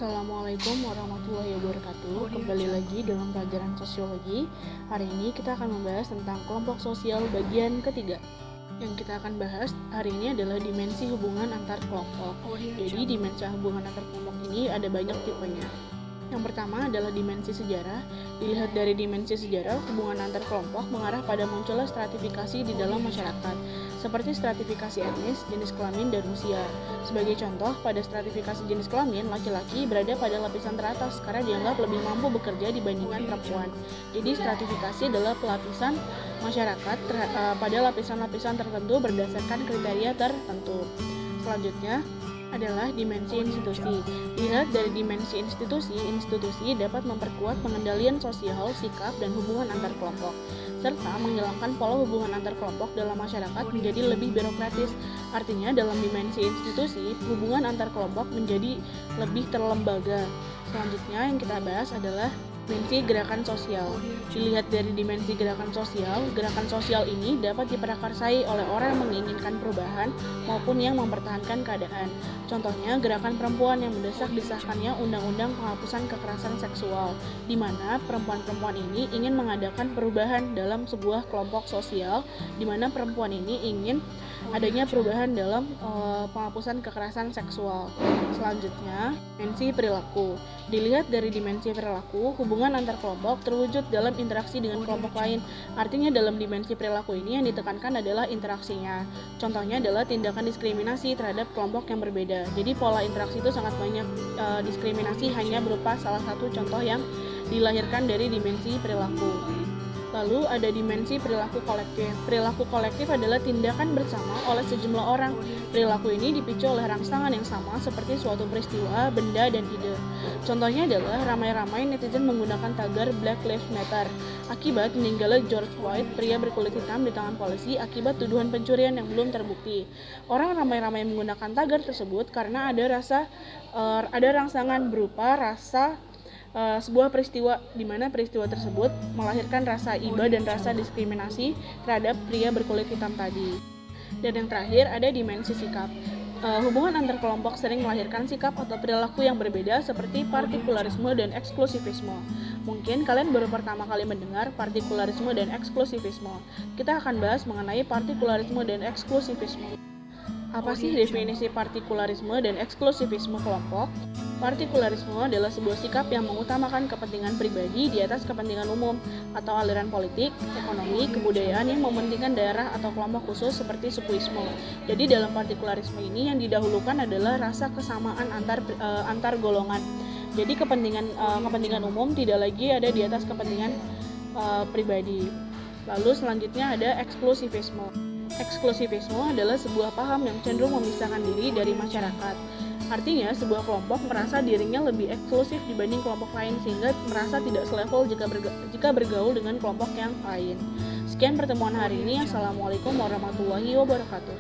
Assalamualaikum warahmatullahi wabarakatuh. Kembali lagi dalam pelajaran sosiologi. Hari ini kita akan membahas tentang kelompok sosial bagian ketiga. Yang kita akan bahas hari ini adalah dimensi hubungan antar kelompok. Jadi dimensi hubungan antar kelompok ini ada banyak tipenya. Yang pertama adalah dimensi sejarah. Dilihat dari dimensi sejarah, hubungan antar kelompok mengarah pada munculnya stratifikasi di dalam masyarakat, seperti stratifikasi etnis, jenis kelamin, dan usia. Sebagai contoh, pada stratifikasi jenis kelamin, laki-laki berada pada lapisan teratas karena dianggap lebih mampu bekerja dibandingkan perempuan. Jadi stratifikasi adalah pelapisan masyarakat pada lapisan-lapisan tertentu berdasarkan kriteria tertentu. Selanjutnya adalah dimensi institusi. Dilihat dari dimensi institusi dapat memperkuat pengendalian sosial, sikap, dan hubungan antar kelompok, serta menghilangkan pola hubungan antar kelompok dalam masyarakat menjadi lebih birokratis. Artinya, dalam dimensi institusi, hubungan antar kelompok menjadi lebih terlembaga. Selanjutnya yang kita bahas adalah dimensi gerakan sosial. Dilihat dari dimensi gerakan sosial ini dapat diprakarsai oleh orang yang menginginkan perubahan maupun yang mempertahankan keadaan. Contohnya, gerakan perempuan yang mendesak disahkannya undang-undang penghapusan kekerasan seksual, di mana perempuan-perempuan ini ingin mengadakan perubahan dalam sebuah kelompok sosial, di mana perempuan ini ingin adanya perubahan dalam penghapusan kekerasan seksual. Selanjutnya, dimensi perilaku. Dilihat dari dimensi perilaku, hubungan antar kelompok terwujud dalam interaksi dengan kelompok lain. Artinya dalam dimensi perilaku ini yang ditekankan adalah interaksinya. Contohnya adalah tindakan diskriminasi terhadap kelompok yang berbeda. Jadi pola interaksi itu sangat banyak. Diskriminasi hanya berupa salah satu contoh yang dilahirkan dari dimensi perilaku. Lalu ada dimensi perilaku kolektif. Perilaku kolektif adalah tindakan bersama oleh sejumlah orang. Perilaku ini dipicu oleh rangsangan yang sama seperti suatu peristiwa, benda, dan ide. Contohnya adalah ramai-ramai netizen menggunakan tagar Black Lives Matter akibat meninggalnya George Floyd, pria berkulit hitam, di tangan polisi akibat tuduhan pencurian yang belum terbukti. Orang ramai-ramai menggunakan tagar tersebut karena ada rangsangan berupa sebuah peristiwa di mana peristiwa tersebut melahirkan rasa iba dan rasa diskriminasi terhadap pria berkulit hitam tadi. Dan yang terakhir ada dimensi sikap. Hubungan antar kelompok sering melahirkan sikap atau perilaku yang berbeda seperti partikularisme dan eksklusivisme. Mungkin kalian baru pertama kali mendengar partikularisme dan eksklusivisme. Kita akan bahas mengenai partikularisme dan eksklusivisme. Apa sih definisi partikularisme dan eksklusivisme kelompok? Partikularisme adalah sebuah sikap yang mengutamakan kepentingan pribadi di atas kepentingan umum atau aliran politik, ekonomi, kebudayaan yang mementingkan daerah atau kelompok khusus seperti sukuisme. Jadi dalam partikularisme ini yang didahulukan adalah rasa kesamaan antar golongan. Jadi kepentingan umum tidak lagi ada di atas kepentingan pribadi. Lalu selanjutnya ada eksklusivisme. Eksklusivisme adalah sebuah paham yang cenderung memisahkan diri dari masyarakat. Artinya, sebuah kelompok merasa dirinya lebih eksklusif dibanding kelompok lain sehingga merasa tidak selevel jika bergaul dengan kelompok yang lain. Sekian pertemuan hari ini. Assalamualaikum warahmatullahi wabarakatuh.